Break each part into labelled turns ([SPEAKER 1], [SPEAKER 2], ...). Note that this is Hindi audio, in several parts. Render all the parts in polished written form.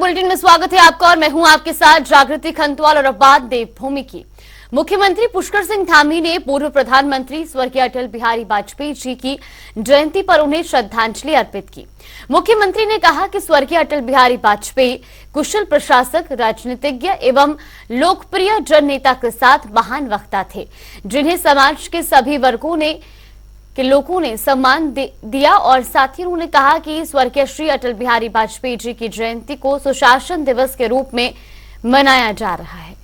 [SPEAKER 1] बुलेटिन में स्वागत है आपका और मैं हूं आपके साथ जागृति खंतवाल। और अब बात देवभूमि की। मुख्यमंत्री पुष्कर सिंह धामी ने पूर्व प्रधानमंत्री स्वर्गीय अटल बिहारी वाजपेयी जी की जयंती पर उन्हें श्रद्धांजलि अर्पित की। मुख्यमंत्री ने कहा कि स्वर्गीय अटल बिहारी वाजपेयी कुशल प्रशासक, राजनीतिज्ञ एवं लोकप्रिय जननेता के साथ महान वक्ता थे, जिन्हें समाज के सभी वर्गों के लोगों ने सम्मान दिया। और साथ ही उन्होंने कहा कि स्वर्गीय श्री अटल बिहारी वाजपेयी जी की जयंती को सुशासन दिवस के रूप में मनाया जा रहा है।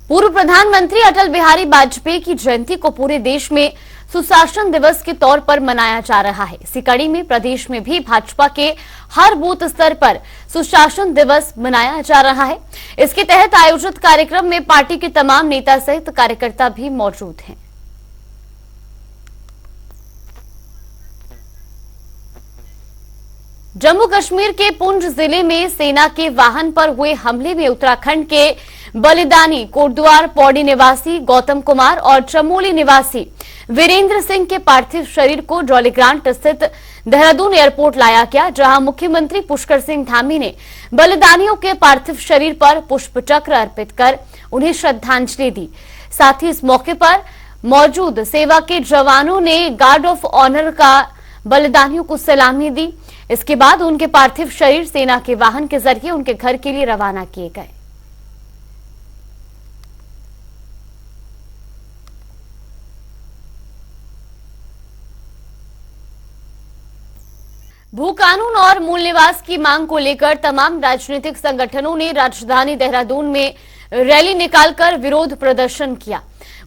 [SPEAKER 1] पूर्व प्रधानमंत्री अटल बिहारी वाजपेयी की जयंती को पूरे देश में सुशासन दिवस के तौर पर मनाया जा रहा है। इसी कड़ी में प्रदेश में भी भाजपा के हर बूथ स्तर पर सुशासन दिवस मनाया जा रहा है। इसके तहत आयोजित कार्यक्रम में पार्टी के तमाम नेता सहित कार्यकर्ता भी मौजूद हैं। जम्मू कश्मीर के पुंछ जिले में सेना के वाहन पर हुए हमले में उत्तराखंड के बलिदानी कोटद्वार पौड़ी निवासी गौतम कुमार और चमोली निवासी वीरेंद्र सिंह के पार्थिव शरीर को जौलीग्रांट स्थित देहरादून एयरपोर्ट लाया गया, जहां मुख्यमंत्री पुष्कर सिंह धामी ने बलिदानियों के पार्थिव शरीर पर पुष्प चक्र अर्पित कर उन्हें श्रद्धांजलि दी। साथ ही इस मौके पर मौजूद सेवा के जवानों ने गार्ड ऑफ ऑनर का बलिदानियों को सलामी दी। इसके बाद उनके पार्थिव शरीर सेना के वाहन के जरिए उनके घर के लिए रवाना किए गए। भू कानून और मूल निवास की मांग को लेकर तमाम राजनीतिक संगठनों ने राजधानी देहरादून में रैली निकालकर विरोध प्रदर्शन किया।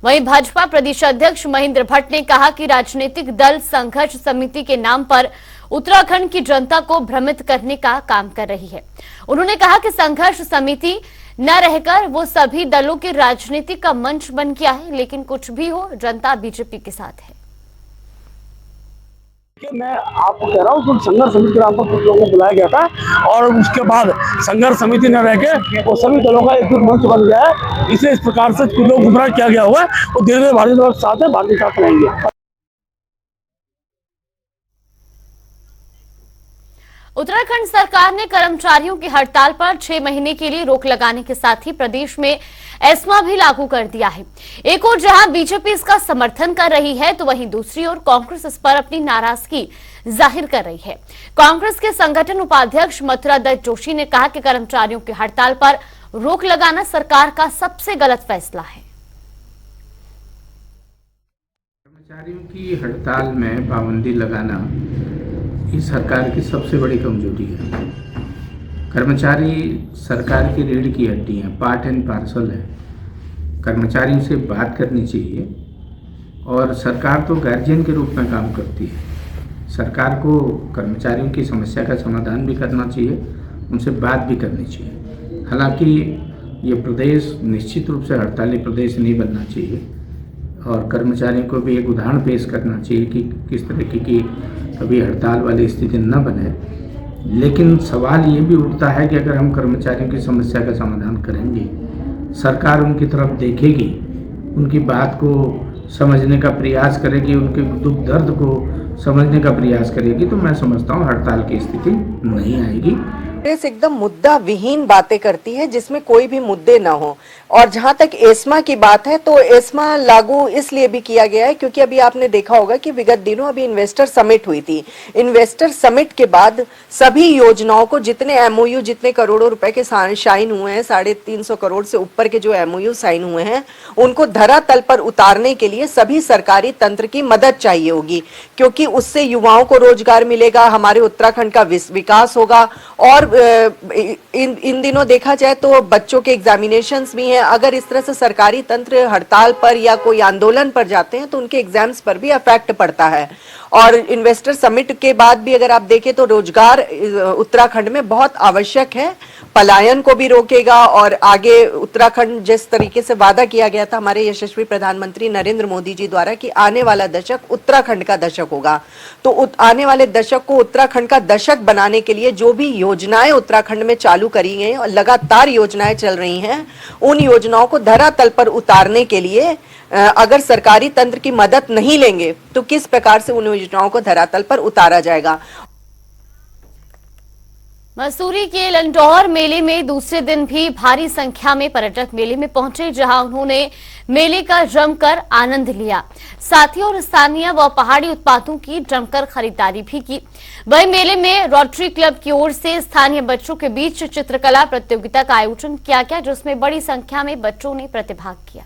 [SPEAKER 1] वहीं भाजपा प्रदेश अध्यक्ष महेंद्र भट्ट ने कहा कि राजनीतिक दल संघर्ष समिति के नाम पर उत्तराखंड की जनता को भ्रमित करने का काम कर रही है। उन्होंने कहा कि संघर्ष समिति न रहकर वो सभी दलों के राजनीति का मंच बन गया है, लेकिन कुछ भी हो, जनता बीजेपी के साथ है।
[SPEAKER 2] मैं आपको कह रहा हूँ कि संघर्ष समिति के नाम पर कुछ लोगों को बुलाया गया था और उसके बाद संघर्ष समिति न रह के वो सभी दलों का एक मंच बन गया है। इसे इस प्रकार से कुछ लोग गुमराह किया गया हुआ है। वो धीरे धीरे भारतीय जनता साथ है, भारतीय साथ रहेंगे।
[SPEAKER 1] उत्तराखंड सरकार ने कर्मचारियों की हड़ताल पर 6 महीने के लिए रोक लगाने के साथ ही प्रदेश में एस्मा भी लागू कर दिया है। एक ओर जहां बीजेपी इसका समर्थन कर रही है, तो वहीं दूसरी ओर कांग्रेस इस पर अपनी नाराजगी जाहिर कर रही है। कांग्रेस के संगठन उपाध्यक्ष मथुरा दत्त जोशी ने कहा कि कर्मचारियों की हड़ताल पर रोक लगाना सरकार का सबसे गलत फैसला है।
[SPEAKER 3] कर्मचारियों की हड़ताल में पाबंदी लगाना इस सरकार की सबसे बड़ी कमजोरी है। कर्मचारी सरकार की रीढ़ की हड्डी है, पार्ट एंड पार्सल है। कर्मचारियों से बात करनी चाहिए और सरकार तो गार्जियन के रूप में काम करती है। सरकार को कर्मचारियों की समस्या का समाधान भी करना चाहिए, उनसे बात भी करनी चाहिए। हालांकि ये प्रदेश निश्चित रूप से हड़ताली प्रदेश नहीं बनना चाहिए और कर्मचारियों को भी एक उदाहरण पेश करना चाहिए कि किस तरीके की कभी हड़ताल वाली स्थिति न बने। लेकिन सवाल ये भी उठता है कि अगर हम कर्मचारियों की समस्या का समाधान करेंगे, सरकार उनकी तरफ देखेगी, उनकी बात को समझने का प्रयास करेगी, उनके दुख दर्द को समझने का प्रयास करेगी, तो मैं समझता हूँ हड़ताल की स्थिति नहीं आएगी।
[SPEAKER 4] कांग्रेस एकदम मुद्दा विहीन बातें करती है जिसमें कोई भी मुद्दे ना हो। और जहां तक एस्मा की बात है तो एस्मा लागू इसलिए भी किया गया है क्योंकि अभी आपने देखा होगा कि विगत दिनों अभी इन्वेस्टर समिट हुई थी। इन्वेस्टर समिट के बाद सभी योजनाओं को जितने एमओयू, जितने करोड़ों रुपए के साइन हुए हैं, 350 करोड़ से ऊपर के जो एमओयू साइन हुए हैं, उनको धरातल पर उतारने के लिए सभी सरकारी तंत्र की मदद चाहिए होगी, क्योंकि उससे युवाओं को रोजगार मिलेगा, हमारे उत्तराखंड का विकास होगा। और इन दिनों देखा जाए तो बच्चों के एग्जामिनेशंस भी हैं। अगर इस तरह से सरकारी तंत्र हड़ताल पर या कोई आंदोलन पर जाते हैं तो उनके एग्जाम्स पर भी इफेक्ट पड़ता है। और इन्वेस्टर समिट के बाद भी अगर आप देखें तो रोजगार उत्तराखंड में बहुत आवश्यक है पलायन को भी रोकेगा और आगे उत्तराखंड जिस तरीके से वादा किया गया था हमारे यशस्वी प्रधानमंत्री नरेंद्र मोदी जी द्वारा कि आने वाला दशक उत्तराखंड का दशक होगा, तो आने वाले दशक को उत्तराखंड का दशक बनाने के लिए जो भी योजनाएं उत्तराखंड में चालू करी गई और लगातार योजनाएं चल रही हैं, उन योजनाओं को धरातल पर उतारने के लिए अगर सरकारी तंत्र की मदद नहीं लेंगे तो किस प्रकार से उन योजनाओं को धरातल पर उतारा जाएगा।
[SPEAKER 1] मसूरी के लंडौर मेले में दूसरे दिन भी भारी संख्या में पर्यटक मेले में पहुंचे, जहां उन्होंने मेले का जमकर आनंद लिया। साथ ही और स्थानीय व पहाड़ी उत्पादों की जमकर खरीदारी भी की। वहीं मेले में रोटरी क्लब की ओर से स्थानीय बच्चों के बीच चित्रकला प्रतियोगिता का आयोजन किया गया, जिसमें बड़ी संख्या में बच्चों ने प्रतिभाग किया।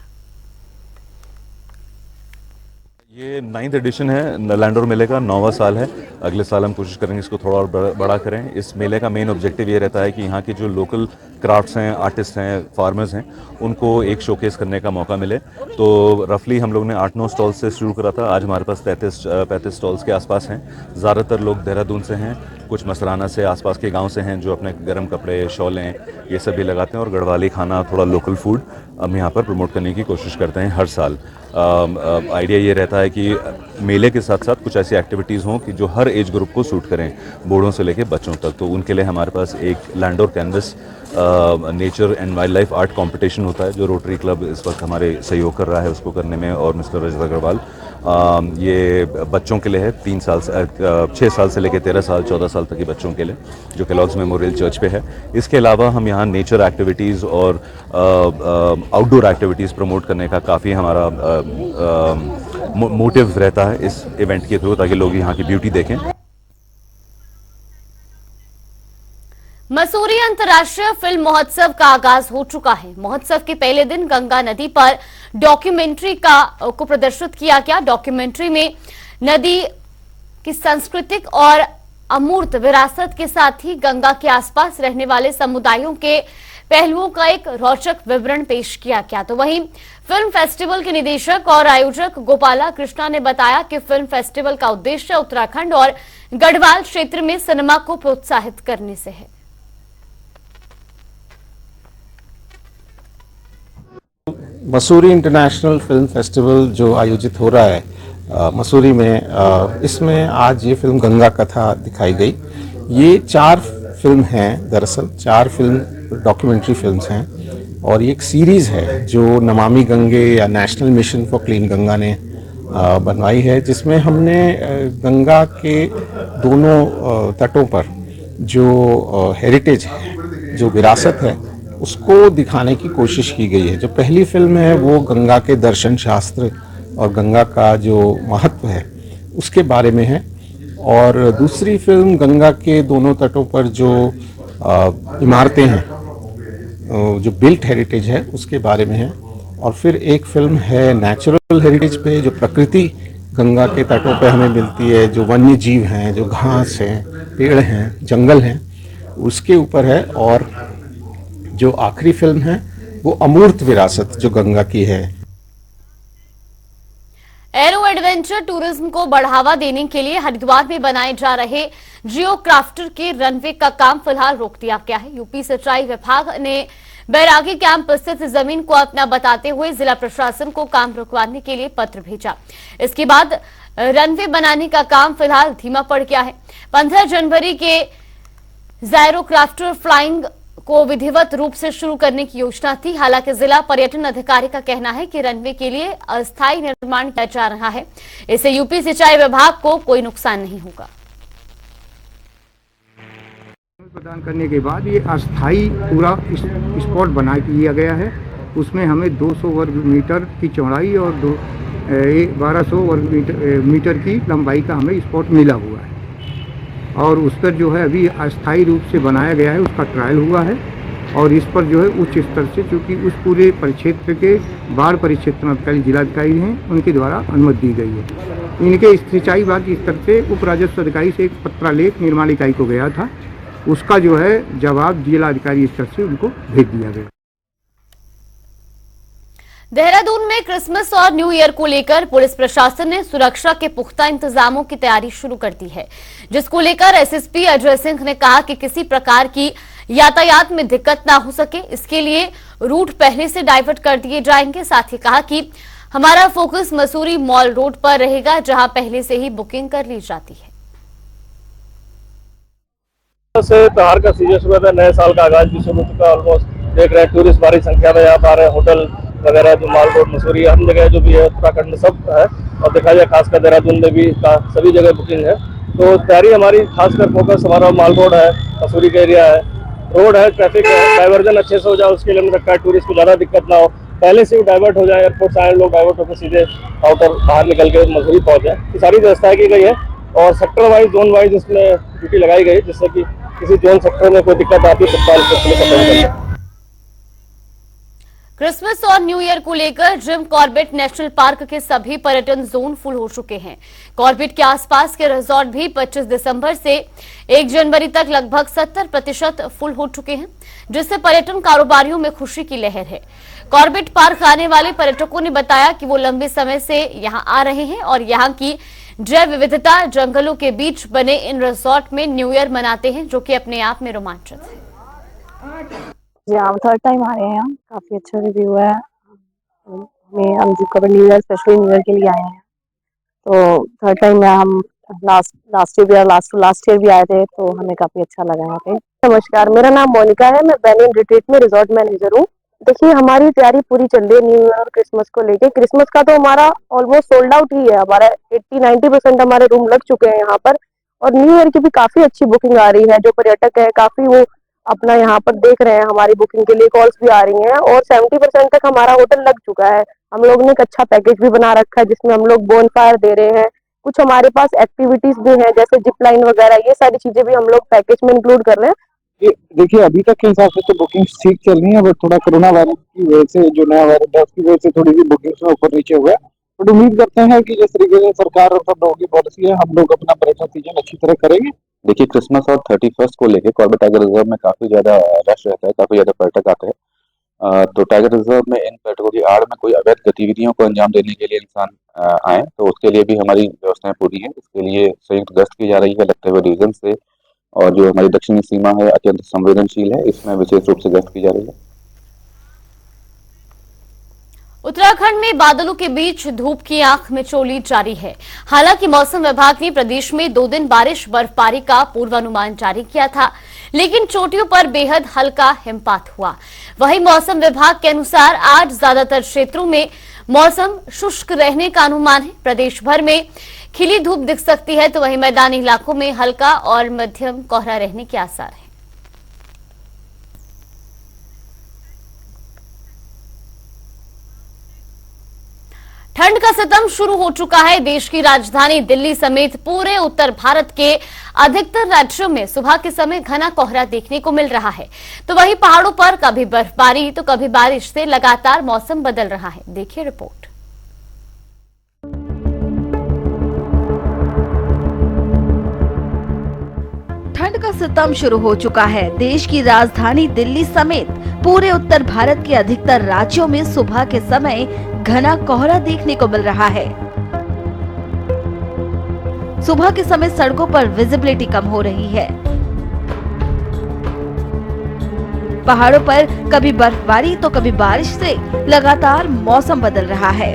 [SPEAKER 5] ये 9th एडिशन है लैंडौर मेले का, 9वां साल है। अगले साल हम कोशिश करेंगे इसको थोड़ा और बड़ा करें। इस मेले का मेन ऑब्जेक्टिव ये रहता है कि यहाँ के जो लोकल क्राफ्ट्स हैं, आर्टिस्ट हैं, फार्मर्स हैं, उनको एक शोकेस करने का मौका मिले। तो रफली हम लोग ने 8-9 स्टॉल्स से शुरू करा था। आज हमारे पास 35 स्टॉल्स के आसपास हैं। ज़्यादातर लोग देहरादून से हैं, कुछ मसराना से, आसपास के गांव से हैं, जो अपने गर्म कपड़े, शॉलें ये सब भी लगाते हैं और गढ़वाली खाना, थोड़ा लोकल फूड हम यहाँ पर प्रमोट करने की कोशिश करते हैं हर साल। आइडिया ये रहता है कि मेले के साथ साथ कुछ ऐसी एक्टिविटीज़ हों कि जो हर एज ग्रुप को सूट करें, बूढ़ों से लेकर बच्चों तक। तो उनके लिए हमारे पास एक Landour canvas nature and wild life art competition होता है, जो रोटरी क्लब इस वक्त हमारे सहयोग कर रहा है उसको करने में, और मिस्टर रजत अग्रवाल। ये बच्चों के लिए है, 6 साल से लेकर 13 साल 14 साल तक के बच्चों के लिए, जो केलॉग्स मेमोरियल चर्च पे है। इसके अलावा हम यहाँ नेचर एक्टिविटीज़ और आउटडोर एक्टिविटीज़ प्रमोट करने का काफ़ी हमारा मोटिव रहता है इस इवेंट के थ्रू, ताकि लोग यहाँ की ब्यूटी देखें।
[SPEAKER 1] मसूरी अंतर्राष्ट्रीय फिल्म महोत्सव का आगाज हो चुका है। महोत्सव के पहले दिन गंगा नदी पर डॉक्यूमेंट्री को प्रदर्शित किया गया। डॉक्यूमेंट्री में नदी की सांस्कृतिक और अमूर्त विरासत के साथ ही गंगा के आसपास रहने वाले समुदायों के पहलुओं का एक रोचक विवरण पेश किया गया। तो वहीं फिल्म फेस्टिवल के निदेशक और आयोजक गोपाला कृष्णा ने बताया कि फिल्म फेस्टिवल का उद्देश्य उत्तराखंड और गढ़वाल क्षेत्र में सिनेमा को प्रोत्साहित करने से है।
[SPEAKER 6] मसूरी इंटरनेशनल फिल्म फेस्टिवल जो आयोजित हो रहा है मसूरी में, इसमें आज ये फिल्म गंगा कथा दिखाई गई। ये 4 फिल्म हैं, दरअसल 4 फिल्म डॉक्यूमेंट्री फिल्म्स हैं, और ये एक सीरीज़ है जो नमामि गंगे या national mission for clean Ganga ने बनवाई है, जिसमें हमने गंगा के दोनों तटों पर जो हेरिटेज है, जो विरासत है, उसको दिखाने की कोशिश की गई है। जो पहली फिल्म है वो गंगा के दर्शन शास्त्र और गंगा का जो महत्व है उसके बारे में है, और दूसरी फिल्म गंगा के दोनों तटों पर जो इमारतें हैं, जो बिल्ट हेरिटेज है उसके बारे में है, और फिर एक फिल्म है नेचुरल हेरिटेज पे, जो प्रकृति गंगा के तटों पे हमें मिलती है, जो वन्य जीव हैं, जो घास हैं, पेड़ हैं, जंगल हैं, उसके ऊपर है। और जो आखिरी फिल्म है वो अमूर्त विरासत जो गंगा की है।
[SPEAKER 1] एरो एडवेंचर टूरिज्म को बढ़ावा देने के लिए हरिद्वार में बनाए जा रहे जियो क्राफ्टर के रनवे का काम फिलहाल रोक दिया गया है। यूपी सिंचाई विभाग ने बैरागी कैंप स्थित जमीन को अपना बताते हुए जिला प्रशासन को काम रुकवाने के लिए पत्र भेजा। इसके बाद रनवे बनाने का काम फिलहाल धीमा पड़ गया है। 15 जनवरी के जायरो क्राफ्टर फ्लाइंग को विधिवत रूप से शुरू करने की योजना थी। हालांकि जिला पर्यटन अधिकारी का कहना है कि रनवे के लिए अस्थायी निर्माण किया जा रहा है, इससे यूपी सिंचाई विभाग को कोई नुकसान नहीं होगा।
[SPEAKER 7] प्रदान करने के बाद ये अस्थायी पूरा स्पॉट बना दिया गया है। उसमें हमें 200 वर्ग मीटर की चौड़ाई और 1200 वर्ग मीटर की लंबाई का हमें स्पॉट मिला हुआ है, और उस पर जो है अभी अस्थायी रूप से बनाया गया है, उसका ट्रायल हुआ है, और इस पर जो है उच्च स्तर से, क्योंकि उस पूरे परिक्षेत्र के बाढ़ परिक्षेत्र अधिकारी जिलाधिकारी हैं, उनके द्वारा अनुमति दी गई है। इनके सिंचाई विभाग की स्तर से उप राजस्व अधिकारी से एक पत्रालेख निर्माण इकाई को गया था, उसका जो है जवाब जिलाधिकारी स्तर से उनको भेज दिया गया।
[SPEAKER 1] देहरादून में क्रिसमस और न्यू ईयर को लेकर पुलिस प्रशासन ने सुरक्षा के पुख्ता इंतजामों की तैयारी शुरू कर दी है, जिसको लेकर एसएसपी अजय सिंह ने कहा कि किसी प्रकार की यातायात में दिक्कत ना हो सके, इसके लिए रूट पहले से डाइवर्ट कर दिए जाएंगे। साथ ही कहा कि हमारा फोकस मसूरी मॉल रोड पर रहेगा, जहां पहले से ही बुकिंग कर ली जाती है।
[SPEAKER 8] से त्योहार का सीजन शुरू था, नए साल का आगाज भी शुरू हो चुका है। ऑलमोस्ट देख रहे हैं टूरिस्ट बड़ी संख्या में यहाँ पर आ रहे हैं। होटल वगैरह जो माल रोड मसूरी हर जगह जो भी है उत्तराखंड में सब है, और देखा जाए खासकर देहरादून में भी सभी जगह बुकिंग है। तो तैयारी हमारी खासकर फोकस हमारा माल रोड है, मसूरी का एरिया है, रोड है, ट्रैफिक है, डाइवर्जन अच्छे से हो जाए उसके लिए रखा है, टूरिस्ट को ज्यादा दिक्कत ना हो, पहले से ही डाइवर्ट हो जाए, एयरपोर्ट से आए लोग डाइवर्ट होकर सीधे आउटर बाहर निकल के मसूरी पहुंच जाए। ये सारी व्यवस्था की गई है और सेक्टर वाइज जोन वाइज इसमें ड्यूटी लगाई गई है, जिससे कि किसी जोन सेक्टर में कोई दिक्कत आती है तत्काल पुलिस अटेंड करें।
[SPEAKER 1] क्रिसमस और न्यू ईयर को लेकर जिम कॉर्बेट नेशनल पार्क के सभी पर्यटन जोन फुल हो चुके हैं। कॉर्बेट के आसपास के रिजॉर्ट भी 25 दिसंबर से 1 जनवरी तक लगभग 70% फुल हो चुके हैं, जिससे पर्यटन कारोबारियों में खुशी की लहर है। कॉर्बेट पार्क आने वाले पर्यटकों ने बताया कि वो लंबे समय से यहां आ रहे हैं और यहां की जैव विविधता, जंगलों के बीच बने इन रिजॉर्ट में न्यू ईयर मनाते हैं, जो कि अपने आप में रोमांचक है।
[SPEAKER 9] जी हाँ, थर्ड टाइम आ रहे हैं हम, काफी अच्छा रिव्यू है। हम Jim Corbett new year specially new year के लिए आए हैं, तो थर्ड टाइम में हम लास्ट ईयर भी आए थे, तो हमें काफी अच्छा लगा यहाँ पे। नमस्कार, मेरा नाम मोनिका है, मैं बैनियन रिट्रीट में रिजॉर्ट मैनेजर हूँ। देखिए, हमारी तैयारी पूरी चल रही है न्यू ईयर और क्रिसमस को लेके। क्रिसमस का तो हमारा ऑलमोस्ट सोल्ड आउट ही है, हमारा 80-90% हमारे रूम लग चुके हैं यहाँ पर, और न्यू ईयर की भी काफी अच्छी बुकिंग आ रही है। जो पर्यटक है काफी वो अपना यहाँ पर देख रहे हैं, हमारी बुकिंग के लिए कॉल्स भी आ रही हैं, और 70% तक हमारा होटल लग चुका है। हम लोग ने एक अच्छा पैकेज भी बना रखा है, जिसमें हम लोग बोनफायर दे रहे हैं, कुछ हमारे पास एक्टिविटीज भी हैं जैसे जिप लाइन वगैरह, ये सारी चीजें भी हम लोग पैकेज में इंक्लूड कर रहे हैं।
[SPEAKER 7] देखिए, अभी तक के हिसाब से तो बुकिंग ठीक चल रही है, बट थोड़ा कोरोना वायरस की वजह से, जो नया वायरस है उसकी वजह से थोड़ी सी बुकिंग्स में ऊपर नीचे हुआ है। बट उम्मीद करते हैं कि जिस तरीके से सरकार और सब लोगों की पॉलिसी है, हम लोग अपना पर्यटन सीजन अच्छी तरह करेंगे।
[SPEAKER 5] देखिए, क्रिसमस और 31st को लेके कॉर्बेट टाइगर रिजर्व में काफी ज्यादा रश रहता है, काफी ज्यादा पर्यटक आते हैं। तो टाइगर रिजर्व में इन पर्यटकों की आड़ में कोई अवैध गतिविधियों को अंजाम देने के लिए इंसान आए, तो उसके लिए भी हमारी व्यवस्थाएं पूरी हैं। इसके लिए संयुक्त गश्त की जा रही है लगते हुए रीजन से, और जो हमारी दक्षिणी सीमा है अत्यंत संवेदनशील है, इसमें विशेष रूप से गश्त की जा रही है।
[SPEAKER 1] उत्तराखंड में बादलों के बीच धूप की आंख में चोली जारी है। हालांकि मौसम विभाग ने प्रदेश में 2 दिन बारिश बर्फबारी का पूर्वानुमान जारी किया था, लेकिन चोटियों पर बेहद हल्का हिमपात हुआ। वहीं मौसम विभाग के अनुसार आज ज्यादातर क्षेत्रों में मौसम शुष्क रहने का अनुमान है। प्रदेश भर में खिली धूप दिख सकती है, तो वहीं मैदानी इलाकों में हल्का और मध्यम कोहरा रहने के आसार है। ठंड का सितम शुरू हो चुका है। देश की राजधानी दिल्ली समेत पूरे उत्तर भारत के अधिकतर राज्यों में सुबह के समय घना कोहरा देखने को मिल रहा है, तो वहीं पहाड़ों पर कभी बर्फबारी तो कभी बारिश से लगातार मौसम बदल रहा है। देखिए रिपोर्ट।
[SPEAKER 10] ठंड का सितम शुरू हो चुका है। देश की राजधानी दिल्ली समेत पूरे उत्तर भारत के अधिकतर राज्यों में सुबह के समय घना कोहरा देखने को मिल रहा है। सुबह के समय सड़कों पर विजिबिलिटी कम हो रही है। पहाड़ों पर कभी बर्फबारी तो कभी बारिश से लगातार मौसम बदल रहा है।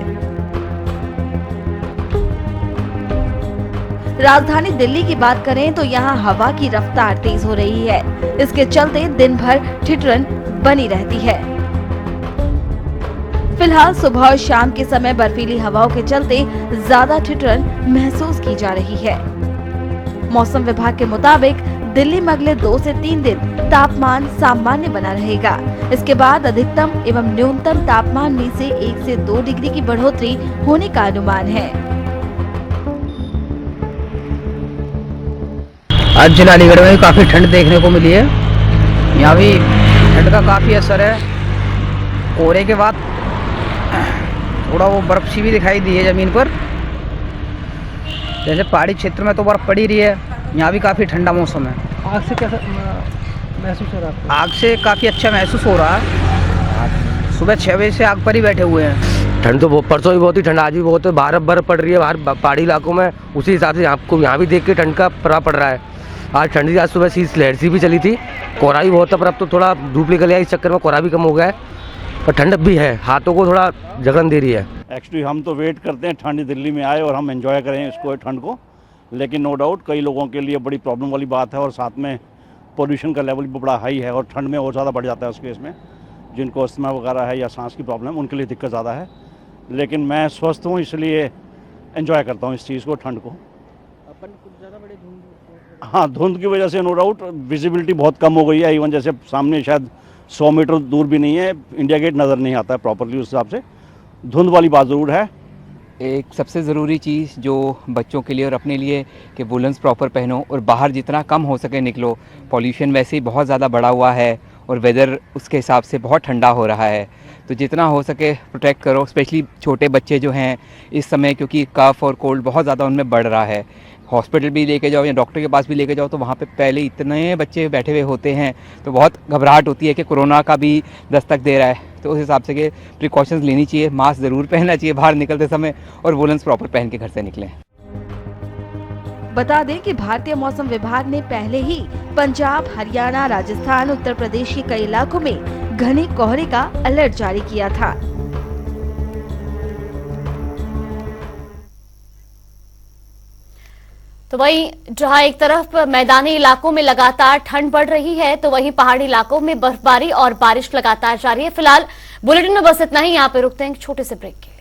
[SPEAKER 10] राजधानी दिल्ली की बात करें तो यहाँ हवा की रफ्तार तेज हो रही है। इसके चलते दिन भर ठिठुरन बनी रहती है। फिलहाल सुबह और शाम के समय बर्फीली हवाओं के चलते ज्यादा ठिठुरन महसूस की जा रही है। मौसम विभाग के मुताबिक दिल्ली में अगले 2 से 3 दिन तापमान सामान्य बना रहेगा। इसके बाद अधिकतम एवं न्यूनतम तापमान में से 1 से 2 डिग्री की बढ़ोतरी होने का अनुमान है।
[SPEAKER 11] आज जिला अलीगढ़ में काफ़ी ठंड देखने को मिली है। यहाँ भी ठंड का काफ़ी असर है। कोहरे के बाद थोड़ा वो बर्फ सी भी दिखाई दी है ज़मीन पर। जैसे पहाड़ी क्षेत्र में तो बर्फ़ पड़ी रही है, यहाँ भी काफ़ी ठंडा मौसम है।
[SPEAKER 12] आग से कैसा महसूस हो रहा है?
[SPEAKER 11] आग से काफ़ी अच्छा महसूस हो रहा है। सुबह 6 बजे से आग पर ही बैठे हुए हैं।
[SPEAKER 12] ठंड तो परसों भी बहुत ही ठंड, आज भी बहुत बर्फ पड़ रही है बाहर पहाड़ी इलाकों में। उसी हिसाब से आपको यहाँ भी देख के ठंड का प्रभाव पड़ रहा है। आज ठंडी, आज सुबह शीत लहर सी भी चली थी, कोहरा भी बहुत था, पर अब तो थोड़ा धूप निकल आया, इस चक्कर में कोहरा भी कम हो गया है, पर ठंडक भी है, हाथों को थोड़ा जलन दे रही है।
[SPEAKER 13] एक्चुअली हम तो वेट करते हैं ठंड दिल्ली में आए और हम एंजॉय करें इसको, ठंड को, लेकिन नो डाउट कई लोगों के लिए बड़ी प्रॉब्लम वाली बात है और साथ में पोल्यूशन का लेवल भी बड़ा हाई है और ठंड में और ज़्यादा बढ़ जाता है उस केस में। जिनको अस्थमा वगैरह है या सांस की प्रॉब्लम, उनके लिए दिक्कत ज़्यादा है, लेकिन मैं स्वस्थ हूँ इसलिए एंजॉय करता हूँ इस चीज़ को, ठंड को। हाँ, धुंध की वजह से नो डाउट विजिबिलिटी बहुत कम हो गई है, इवन जैसे सामने शायद 100 मीटर दूर भी नहीं है, इंडिया गेट नज़र नहीं आता है प्रॉपरली, उस हिसाब से धुंध वाली बात ज़रूर है।
[SPEAKER 14] एक सबसे ज़रूरी चीज़ जो बच्चों के लिए और अपने लिए कि वुलन्स प्रॉपर पहनो और बाहर जितना कम हो सके निकलो। पॉल्यूशन वैसे ही बहुत ज़्यादा बढ़ा हुआ है और वेदर उसके हिसाब से बहुत ठंडा हो रहा है, तो जितना हो सके प्रोटेक्ट करो, स्पेशली छोटे बच्चे जो हैं इस समय, क्योंकि कफ और कोल्ड बहुत ज़्यादा उनमें बढ़ रहा है। हॉस्पिटल भी लेके जाओ या डॉक्टर के पास भी लेके जाओ तो वहाँ पे पहले इतने बच्चे बैठे हुए होते हैं, तो बहुत घबराहट होती है कि कोरोना का भी दस्तक दे रहा है। तो उस हिसाब से कि प्रिकॉशंस लेनी चाहिए, मास्क ज़रूर पहनना चाहिए बाहर निकलते समय और वुलन्स प्रॉपर पहन के घर से निकलें।
[SPEAKER 10] बता दें कि भारतीय मौसम विभाग ने पहले ही पंजाब, हरियाणा, राजस्थान, उत्तर प्रदेश के कई इलाकों में घने कोहरे का अलर्ट जारी किया था।
[SPEAKER 1] तो वहीं जहां एक तरफ मैदानी इलाकों में लगातार ठंड बढ़ रही है, तो वहीं पहाड़ी इलाकों में बर्फबारी और बारिश लगातार जारी है। फिलहाल बुलेटिन में बस इतना ही, यहाँ पे रुकते हैं एक छोटे से ब्रेक के।